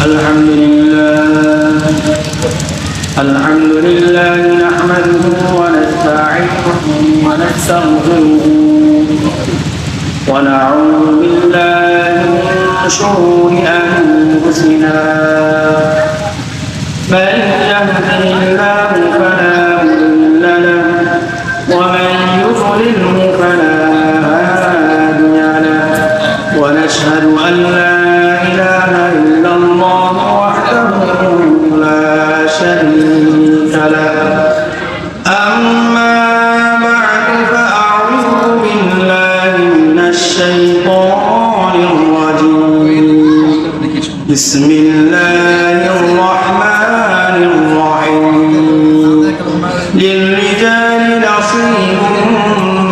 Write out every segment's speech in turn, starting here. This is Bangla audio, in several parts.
الحمد لله نحمده ونستعينه ونستغفره ونعوذ بالله من شرور أنفسنا من يهده الله فلا مضل له ومن يضلله فلا هادي له ونشهد أن لا إله إلا الله وحده لا شريك له أما بعد فأعوذ بالله من الشيطان الرجيم بسم الله الرحمن الرحيم للرجال نصيب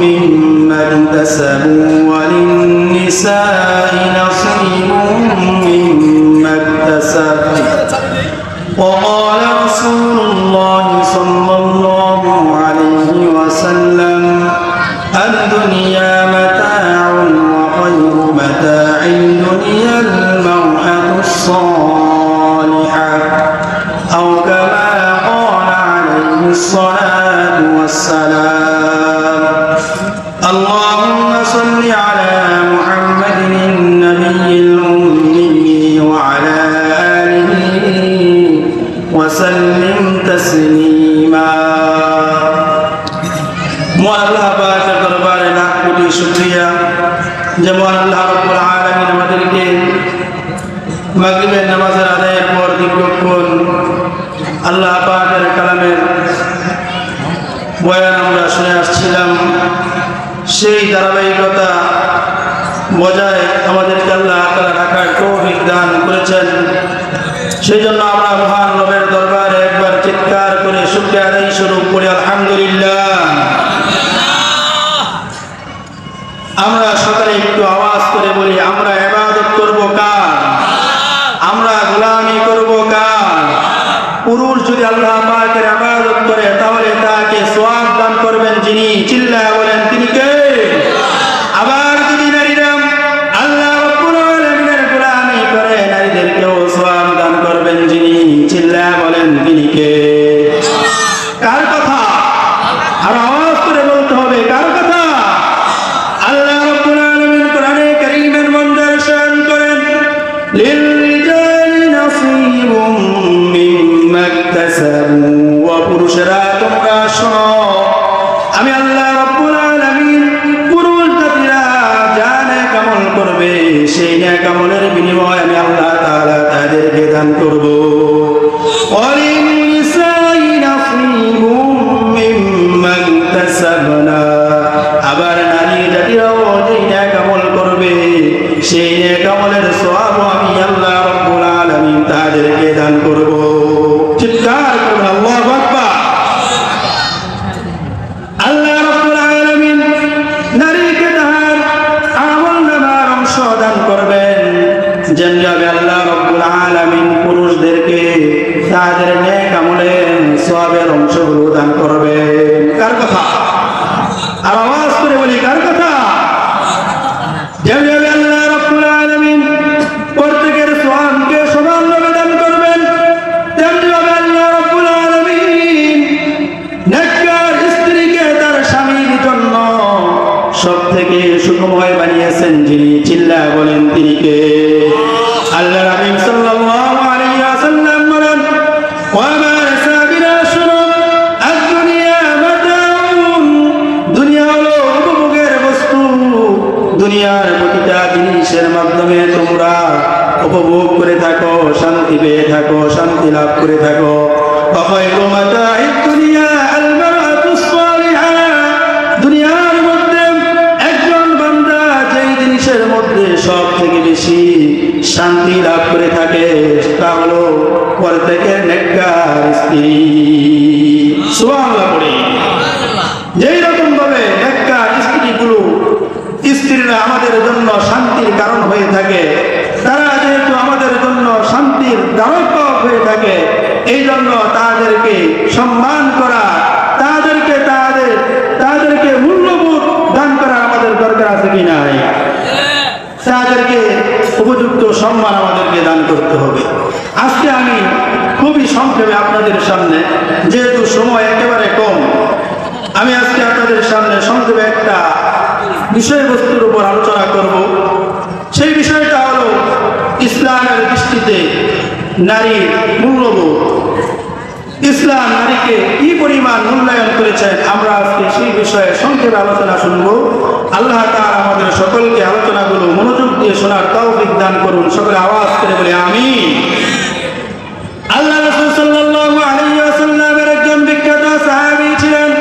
مما اكتسبوا وللنساء نصيب مما اكتسبوا وقال رسول الله صلى الله عليه وسلم الدنيا متاع وخير متاع الدنيا المرأة الصالحة أو كما قال عليه الصلاة والسلام اللهم صل على محمد النبي الأمي وعلى آله وسلم تسليما মহান আল্লাহ পাকের দরবারে লাখ কোটি শুকরিয়া যে মহান আল্লাহ রাব্বুল আলামিন আমাদেরকে মাগরিবের নামাজের আদায়ের পর দীর্ঘক্ষণ আল্লাহ পাকের কালামের বয়ান আমরা শুনে আসছিলাম সেই ধারাবাহিকতা বজায় আমাদেরকে আল্লাহ তাআলা রাখার তৌফিক দান করেছেন সেই জন্য আমরা মহান রবের দরবারে একবার চিৎকার করে শুকরিয়া আদায় শুরু করি আলহামদুলিল্লাহ। আমরা সকালে একটু আওয়াজ করে বলি আমরা ইবাদত করব কার? আমরা গোলামি করব কার? পুরুষ যদি আল্লাহ পাকের ইবাদত করে তাহলে তাকে সওয়াব দান করবেন যিনি, চিল্লায়া বলেন তিনি কে? আবার যদি নারীরা আল্লাহ রাব্বুল আলামিনের গোলামি করে নারীদেরকেও সওয়াব দান করবেন যিনি, চিল্লায়া বলেন তিনি কে? কার কথা? আর আওয়াজ করে বলতে হবে কার কথা? আল্লাহ রাব্বুল আলামিন কোরআনে কারীমের মধ্যে ইরশাদ করেন লিলরিজালি নাসীবুম মিম্মা ইকতাসাবু ওয়া পুরুষরা তোমরা শোনো আমি আল্লাহ রাব্বুল আলামিন পুরুষ জাতিরা যা নেক আমল করবে সেই নেক আমলের বিনিময় আমি আল্লাহ তাআলা তাদেরকে দান করব। ওয়ালিন্নিসাই নাসীবুম মিম্মা ইকতাসাবনা আবার নারী জাতিরাও যে নেক আমল করবে সেই নেক আমলের সওয়াব আমি আল্লাহ রাব্বুল আলামিন তাদেরকে দান করব। চিৎকার করুন আল্লাহু আকবার। আল্লাহ রাব্বুল আলামিন নারীকে তার আমলনামার অংশ দান করবেন যেভাবে আল্লাহ রাব্বুল আলামিন পুরুষদেরকে তাদের নেক আমলের সওয়াবের অংশগুলো দান করবেন। কার কথা? আর আওয়াজ করে বলি কার কথা? যেভাবে আল্লাহ রাব্বুল আলামিন প্রত্যেকের সওয়াবকে সমানভাবে দান করবেন তেমনিভাবে আল্লাহ রাব্বুল আলামিন নেককার স্ত্রীকে তার স্বামীর জন্য সবথেকে সুখময় বানিয়েছেন যিনি, চিল্লায়া বলেন তিনি কে? আল্লাহ রাসূল সাল্লাল্লাহু আলাইহি ওয়াসাল্লাম বলেন ওয়া মা সাবিরা শুনো আদ-দুনিয়া মাতাউন দুনিয়া হলো উপভোগের বস্তু, দুনিয়ার প্রতিটা জিনিসের মাধ্যমে তোমরা উপভোগ করে থাকো, শান্তি পেয়ে থাকো, শান্তি লাভ করে থাকো। ফাখায়রু মাতা'id দুনিয়া আল মারআতুস সালিহা দুনিয়ার মধ্যে একজন বান্দা যেই জিনিসের মধ্যে সবথেকে বেশি শান্তি লাভ করে থাকে তা হলো প্রত্যেকের নেককার স্ত্রী। সুবহানাল্লাহ পড়ি। যেই রকম ভাবে নেককার স্ত্রীরা আমাদের জন্য শান্তির কারণ হয়ে থাকে, তারা যেহেতু আমাদের জন্য শান্তির ধারক হয়ে থাকে, এই জন্য তাদেরকে সম্মান করা, তাদেরকে মূল্যবোধ দান করা আমাদের দরকার আছে কি নাই? তাদেরকে উপযুক্ত সম্মান আমাদেরকে দান করতে হবে। আজকে আমি খুবই সংক্ষেপে আপনাদের সামনে, যেহেতু সময় একেবারে কম, আমি আজকে আপনাদের সামনে সংক্ষেপে একটা বিষয়বস্তুর উপর আলোচনা করব। সেই বিষয়টা হলো ইসলামের দৃষ্টিতে নারীর মূল্যবোধ। ইসলাম নারীকে কি পরিমাণ মূল্যায়ন করেছেন, আমরা আজকে সেই বিষয়ে সংক্ষেপে আলোচনা শুনব। আল্লাহ তাআলা আমাদের সকলকে আলোচনাগুলো মনোযোগ দিয়ে শোনার তৌফিক দান করুন। সকলে আওয়াজ করে বলে আমিন। আল্লাহ রাসূল সাল্লাল্লাহু আলাইহি ওয়াসাল্লামের একজন বিখ্যাত সাহাবী ছিলেন।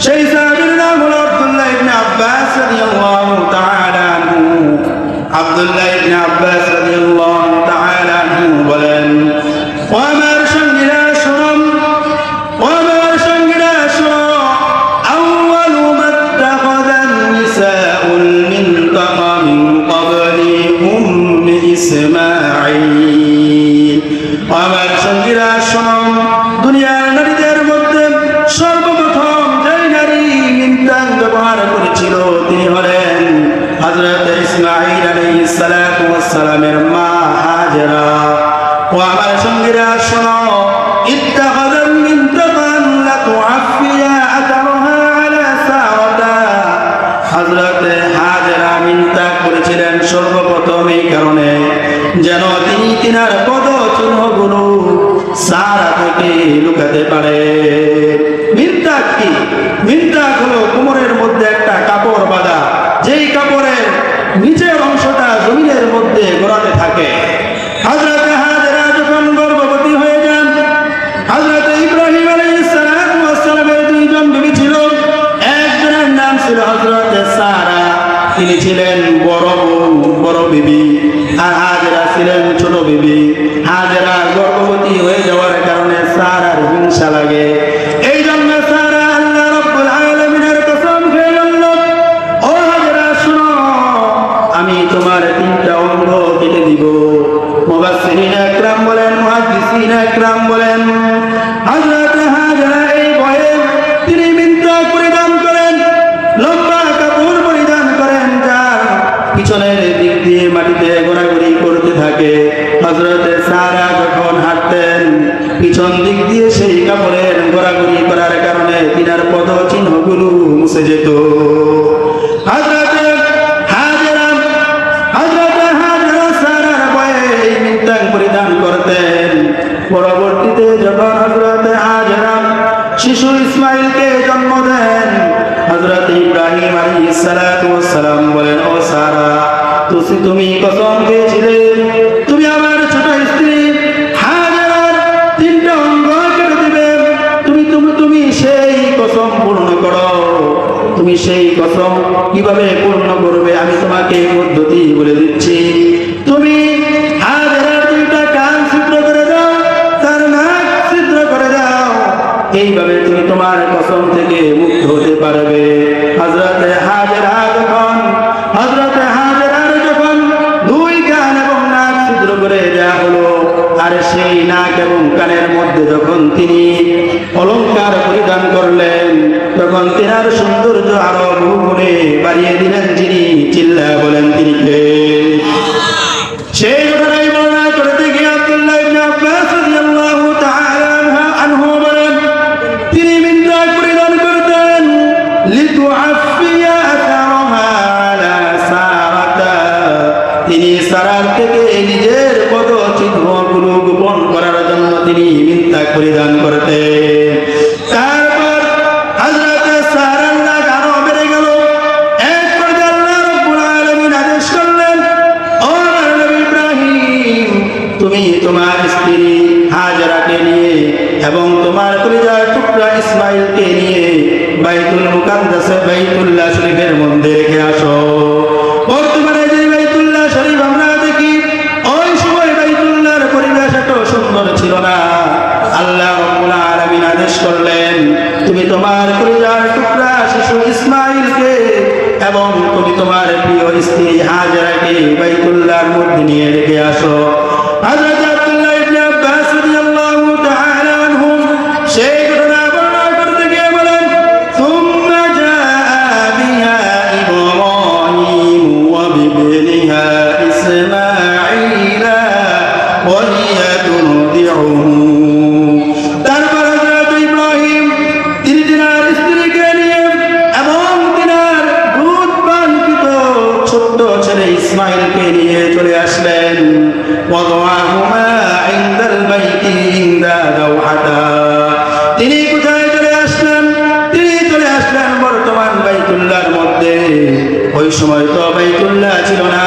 সেই সাহাবীর নাম হলো আব্দুল্লাহ ইবনে আব্বাস রাদিয়াল্লাহু তাআলা আনহু। আব্দুল্লাহ ইবনে আব্বাস রাদিয়াল্লাহু তাআলা আনহু বলেন, ও আমার সঙ্গীরা শুনুন, ও আমার সঙ্গীরা শুনো, আউয়ালু মাত্তাখাযান নিসাউল মিনতাকা মিন ক্বাবলি উম্মি ইসমাঈল। আমার সঙ্গীরা শোনো, দুনিয়ার নারীদের মধ্যে সর্বপ্রথম যে নারী মিনতাক ব্যবহার করেছিল তিনি হলেন হযরত ইসমাঈল আলাইহিস সালাতু ওয়াস সালামের মা হাজেরা। ও আমার সঙ্গীরা শোনো, ইত্তাখাযাল মিনতাকান লাতুআফিয়া আতারহা আলা সারাতা। হযরত হাজেরা মিনতাক করেছিলেন সর্বপ্রথম এই কারণে যেন তিনি তিনার পদ চিহ্নগুলো সারা থেকে লুকাতে পারে। মিনতাক কি? মিনতাক হলো কোমরের মধ্যে একটা কাপড় বাঁধা, যেই কাপড়ের নিচের অংশটা জমিনের মধ্যে গড়াতে থাকে। হযরত হাজেরা যখন গর্ভবতী হয়ে যান, হযরত ইব্রাহিম আলাইহিস সালাতু ওয়াস সালামের দুইজন বিবি ছিল। একজনের নাম ছিল হযরত সারা, তিনি ছিলেন বড় বিবি, আর হাজেরা ছিলেন ছোট বিবি। হাজেরা গর্ভবতী হয়ে যাওয়ার কারণে সারার হিংসা লাগে। এই জন্য সারা আল্লাহ রাব্বুল আলামিনের কসম খেয়ে বলল, ও হাজেরা শোনো, আমি তোমার তিনটা অঙ্গ কেটে দিব। মুফাসসিরিন একরাম বলেন, মুহাদ্দিসিন একরাম বলেন, হযরত হাজেরা এই ভয়ে তিনি মিনতাক পরিধান করেন, লম্বা কাপড় পরিধান করেন, যার পিছনের দিক দিয়ে মাটিতে ঘোরাঘুরি করতে থাকে। হযরত সারা যখন হাঁটতেন, পিছন দিক দিয়ে সেই কাপড়ের ঘোরাঘুরি করার কারণে তিনার পদ চিহ্নগুলো মুছে যেত। হযরত হাজেরা সারার ভয়ে এই মিনতাক পরিধান করতেন। পরবর্তীতে যখন হযরত হাজেরা শিশু ইসমাইলকে জন্ম দেন, হযরত ইব্রাহিম আলাইহিস সালাতু ওয়াস সালাম বলেন, ও সারা, তুমি কসম খেয়েছিলে তুমি আমার ছোট স্ত্রী হাজেরার তিনটা অঙ্গ কেটে দিবে। তুমি সেই কসম পূর্ণ করো। তুমি সেই কসম কিভাবে পূর্ণ করবে আমি তোমাকে পদ্ধতি বলে দিচ্ছি। তুমি হাজেরার দুইটা কান ছিদ্র করে দাও, তার নাক ছিদ্র করে দাও, এইভাবে তুমি তোমার কসম থেকে মুক্ত হতে পারবে। হযরত হাজেরার যখন দুই কান এবং নাক ছিদ্র করে দেওয়া হলো, আর সেই নাক এবং কানের মধ্যে যখন তিনি অলংকার পরিধান করলেন, তখন তিনার সৌন্দর্য আরো বহুগুণে বাড়িয়ে দিলেন। যিনি চিল্লায়া বলেন তিনি কে? সেই ঘটনাই বর্ণনা করতে গিয়ে আব্দুল্লাহ ইবনে আব্বাস রাদিয়াল্লাহু তাআলা আনহু বলেন, তিনি মিনতাক পরিধান করতেন লিতুআফিয়া আতারহা আলা সারাতা। তিনি সারার থেকে নিজের পদ চিহ্নগুলো গোপন করার জন্য তিনি মিনতাক পরিধান করতেন। তারপর হযরত সারার নাক আরো বেড়ে গেল। এক পর্যায়ে আল্লাহ রাব্বুল আলামিন আদেশ করলেন, ও আমার নবী ইব্রাহিম, তুমি তোমার স্ত্রী হাজেরাকে নিয়ে এবং তোমার কলিজার টুকরা ইসমাইলকে নিয়ে বাইতুল মুকাদ্দাসে বাইতুল্লাহ শরীফের মধ্যে রেখে আসো। বর্তমানে যে বাইতুল্লাহ শরীফ আমরা দেখি, ওই সময় বাইতুল্লাহর পরিবেশ এত সুন্দর ছিল না। আল্লাহ রাব্বুল আলামিন আদেশ করলেন, তুমি তোমার কলিজার টুকরা শিশু ইসমাইলকে এবং তুমি তোমার প্রিয় স্ত্রী হাজেরাকে বাইতুল্লাহর মধ্যে নিয়ে রেখে আসো। হযরত আব্দুল্লাহ ইবনে আব্বাস রাদিয়াল্লাহু তাআলা আনহু সেই ঘটনা বর্ণনা করতে গিয়ে বলেন, সুম্মা জাআ বিহা ইব্রাহিম ওয়া বিবনিহা ইসমাঈলা ওয়া হিয়া يدعوه তারপর হযরত ইব্রাহিম তিনি তিনার স্ত্রীকে নিয়ে এবং তিনার দুধ পানকৃত ছোট্ট ছেলে ইসমাইলকে নিয়ে চলে আসলেন ওয়াদাহুমা ইনদাল বাইতি ইনদা দাওহাতা তিনি কোথায় চলে আসলেন তিনি চলে আসলেন বর্তমান বাইতুল্লাহর মধ্যে ওই সময় তো বাইতুল্লাহ ছিল না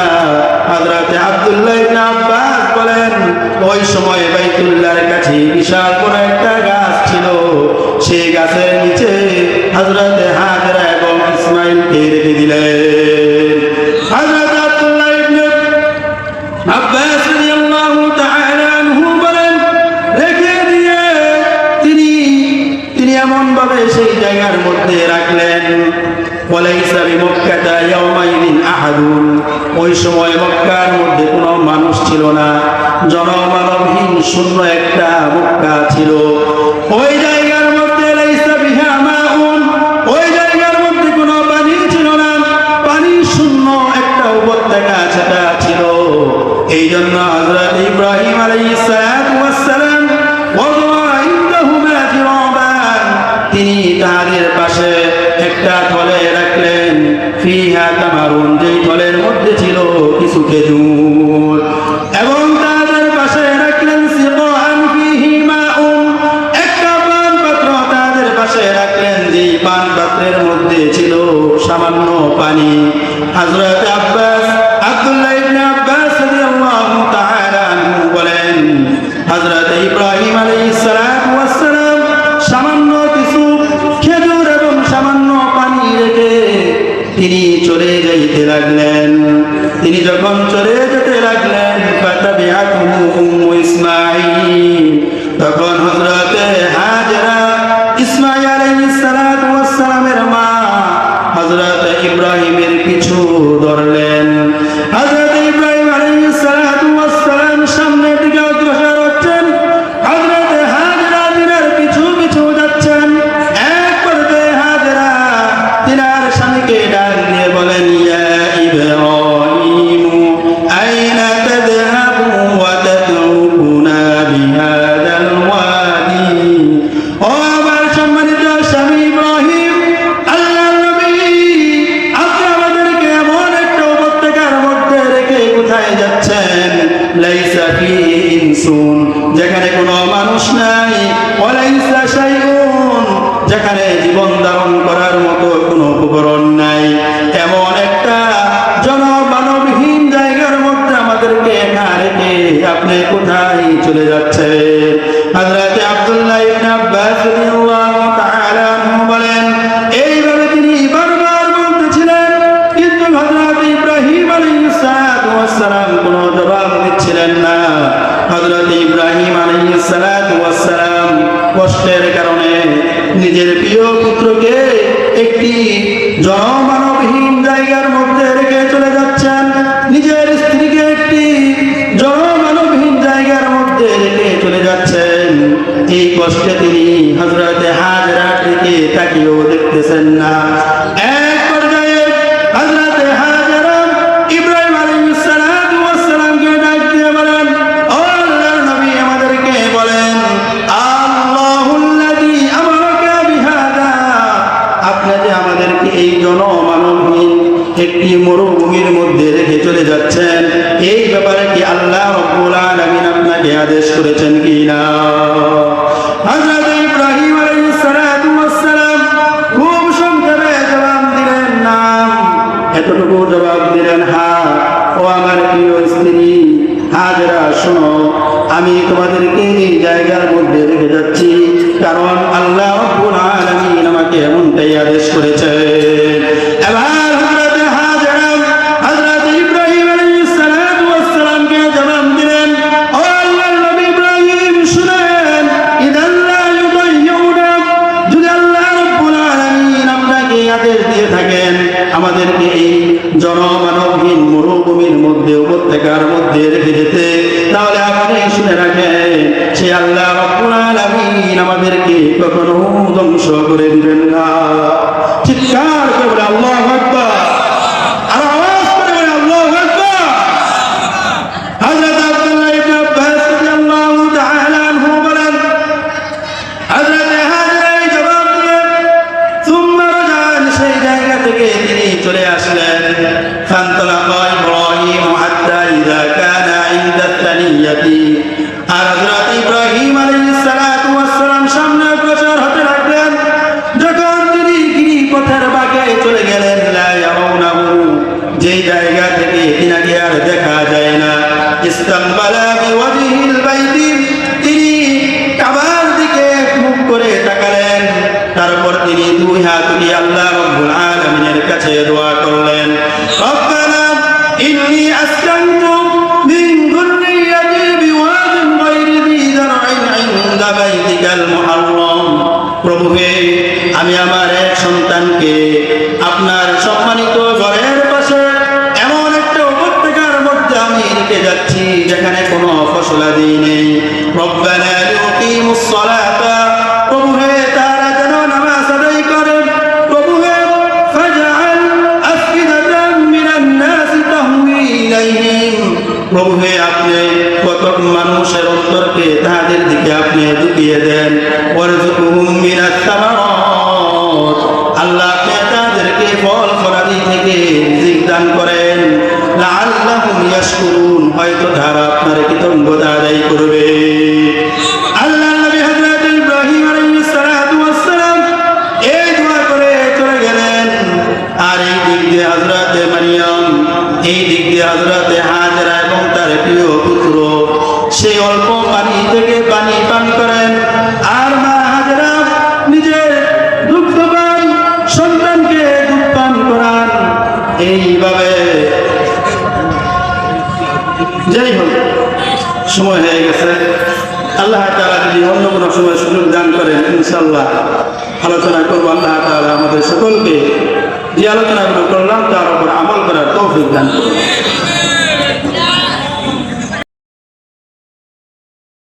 হযরত আব্দুল্লাহ ইবনে আব্বাস বলেন ওই সময় বাইতুল্লাহর কাছে বিশাল বড় একটা গাছ ছিল সেই গাছের নিচে হযরত হাজরা এবং ইসমাইলকে রেখে দিলেন হযরত আব্দুল্লাহ ইবনে আব্বাস রাদিয়াল্লাহু তাআলা আনহু বলেন রেখে দিয়ে তিনি এমন ভাবে সেই জায়গার মধ্যে রাখলেন ওয়ালাইসা বিমক্কাতা ইয়াওমাইদিন আহাদুন ওই সময় মক্কার মধ্যে কোনো মানুষ ছিল না জনমানবহীন শূন্য একটা মক্কা ছিল ওই জায়গার মধ্যে লাইসা বিহা মাউন ওই জায়গার মধ্যে কোনো পানি ছিল না পানি শূন্য একটা উপত্যকা সেটা ছিল এই জন্য হযরত ইব্রাহিম আলাইহিস সালাতু ওয়াস সালাম ওয়া ইনদাহুমা জিরাবান তিনি তাদের পাশে একটা থলে রাখলেন ফিহা তামারুন যেই থলের মধ্যে ছিল কিছু খেজুর এবং তাদের পাশে রাখলেন সিকান ফিহি মাউন একটা পান পাত্র তাদের পাশে রাখলেন যেই পান পাত্রের মধ্যে ছিল সামান্য পানি হযরত আব্বাস আব্দুল্লাহ ইবনে আব্বাস রাদিয়াল্লাহু তাআলা আনহু বলেন হযরত ইব্রাহিম আলাইহিস সালাতু ওয়াস সালাম সামান্য কিছু খেজুর এবং সামান্য পানি রেখে তিনি চলে যাইতে লাগলেন তিনি যখন চলে যেতে লাগলেন ফাতাবিআতুহু উম্মু ইসমাঈল তখন হযরত হাজরা ইসমাঈল আলাইহিস সালাতু ওয়াস সালামের মা হযরত ইব্রাহিমের পিছু ধরলেন হযরত ইব্রাহিম আলাইহিস সালাতু ওয়াস সালাম সামনের দিকে অগ্রসর হচ্ছেন হযরত হাজরা তিনার পিছু পিছু যাচ্ছেন এক পর্যায়ে হাজরা তিনার স্বামীকে ডাক দিয়ে বলেন ইয়া ইব্রাহিম আইনা তাযহাবু ওয়া তাতরুকুনা বিহাদাল ওয়াদি ও আমার সম্মানিত স্বামী ইব্রাহিম আল্লাহর নবী আপনি আমাদেরকে এমন একটা উপত্যকার মধ্যে রেখে কোথায় যাচ্ছেন লাইসা ফিহি ইনসুন যেখানে কোনো মানুষ নাই ওয়ালাইসা শাইউন যেখানে জীবন ধারণ করার মতো কোনো উপকরণ নাই এমন একটা জনমানবহীন জায়গার মধ্যে আমাদেরকে একা রেখে আপনি কোথায় চলে যাচ্ছেন হযরত আব্দুল্লাহ ইবনে আব্বাস রাদিয়াল্লাহু তাআলা আনহু বলেন এইভাবে তিনি বারবার বলতেছিলেন কিন্তু হযরত ইব্রাহিম আলাইহিস সালাতু ওয়াস সালাম কোনো জবাব দিচ্ছিলেন না হযরত ইব্রাহিম আলাইহিস সালাতু ওয়াস সালাম কষ্টের কারণে নিজের প্রিয় পুত্রকে একটি জনমানবহীন জায়গার মধ্যে রেখে চলে যাচ্ছেন নিজের স্ত্রীকে একটি জনমানবহীন জায়গার মধ্যে রেখে চলে যাচ্ছেন এই কষ্টে তিনি হযরত হাজরার দিকে তাকিয়েও দেখতেছেন না এক পর্যায়ে হযরত হাজরা ইব্রাহিম আলাইহিস সালাতু ওয়াস সালামকে ডাক দিয়ে বলেন ও আল্লাহর নবী আমাদেরকে বলেন আল্লাহুল্লাযী আমারাকা বিহাদা আপনি যে আমাদেরকে এই জনমানবহীন একটি মরুভূমির মধ্যে রেখে চলে যাচ্ছেন এই ব্যাপারে কি আল্লাহ রাব্বুল আলামিন আপনাকে আদেশ করেছেন কি না হযরত ইব্রাহিম আলাইহিস সালাতু ওয়াস সালাম খুব সংক্ষেপে জবাব দিলেন না এতটুকু জবাব দিলেন হ্যাঁ ও আমার প্রিয় স্ত্রী হাজরা শোনো আমি তোমাদেরকে এই জায়গার মধ্যে রেখে যাচ্ছি কারণ আল্লাহ রাব্বুল আলামিন আমাকে এমনটাই আদেশ করেছে এবার হযরত হাজরা হযরত ইব্রাহিম আলাইহিস সালাতু ওয়াস সালামকে জবাব দিলেন ও আল্লাহর নবী ইব্রাহিম শুনেন ইদাল্লা ইউদাইয়ুনা যদি আল্লাহ রাব্বুল আলামিন আপনাকে আদেশ দিয়ে থাকেন আমাদেরকে এই জনমানবহীন মরুভূমির মধ্যে উপত্যকার মধ্যে রেখে যেতে তাহলে আপনি শুনে রাখেন সে আল্লাহ রাব্বুল আলামিন আমাদেরকে কখনো ধ্বংস করে দিবেন না চিৎকার করে বলে আল্লাহু আকবার আর আওয়াজ করে বলে আল্লাহু আকবার হযরত আব্দুল্লাহ ইবনে আব্বাস রাদিয়াল্লাহু তাআলা আনহু আর হযরত ইব্রাহিম আলাইহিস সালাতু ওয়াস সালাম সামনে অগ্রসর হতে লাগলেন। যখন তিনি গিরিপথের বাঁকে চলে গেলেন, লা ইয়ারাউনাহু, যেই জায়গা থেকে তিনাকে আর দেখা যায় না, ইস্তাকবালা বিওয়াজহিল বাইতি, তিনি কাবার দিকে মুখ করে তাকালেন। তারপর তিনি দুই হাত উঠিয়ে আল্লাহ রাব্বুল আলামিনের কাছে দোয়া করলেন, রব্বানা ইন্নী আসকানতু মিন যুররিয়্যাতি বিওয়াদিন গায়রি যী যার'ইন ইনদা বাইতিকাল মুহাররম। প্রভু হে, আমি আমার এক সন্তানকে আপনার সম্মানিত ঘরের পাশে এমন একটা উপত্যকার মধ্যে আমি রেখে যাচ্ছি যেখানে কোনো ফসলাদি নেই। রব্বানা লিউকিমুস সালাতা, প্রভু হে, তারা যেন নামাজ আদায় করে। প্রভু হে, ফাজআল আফইদাতাম মিনান নাসি তাহওয়ি ইলাইহিম, প্রভু হে, আপনি কত মানুষের অন্তরকে তাদের দিকে আপনি ঝুঁকিয়ে দেন। ওয়ারযুকহুম মিনাস সামারাত, আল্লাহ আপনি তাদেরকে ফল ফলাদি থেকে রিজিক দান করেন। লাআল্লাহুম ইয়াশকুরুন, হয়তো তারা আপনার কৃতজ্ঞতা আদায় করবে। আল্লাহ নবী হযরত ইব্রাহিম আলাইহিস সালাতু ওয়াস সালাম এই দোয়া করে চলে গেলেন। আর এই দিক দিয়ে হযরত মারিয়াম, এই দিক দিয়ে হযরত হাজরা এবং তার প্রিয় পুত্র সেই অল্প পানি থেকে পানি পান করেন। আর মা হাজরা নিজের দুগ্ধবান সন্তানকে দুধ পান করান। এইভাবে যাই হোক, সময় হয়ে গেছে। আল্লাহ তাআলা যদি অন্য কোনো সময় সুযোগ দান করেন, ইনশাআল্লাহ আলোচনা করবো। আল্লাহ তাআলা আমাদের সকলকে যে আলোচনাগুলো করলাম তার উপর আমল করার তৌফিক দান করুন।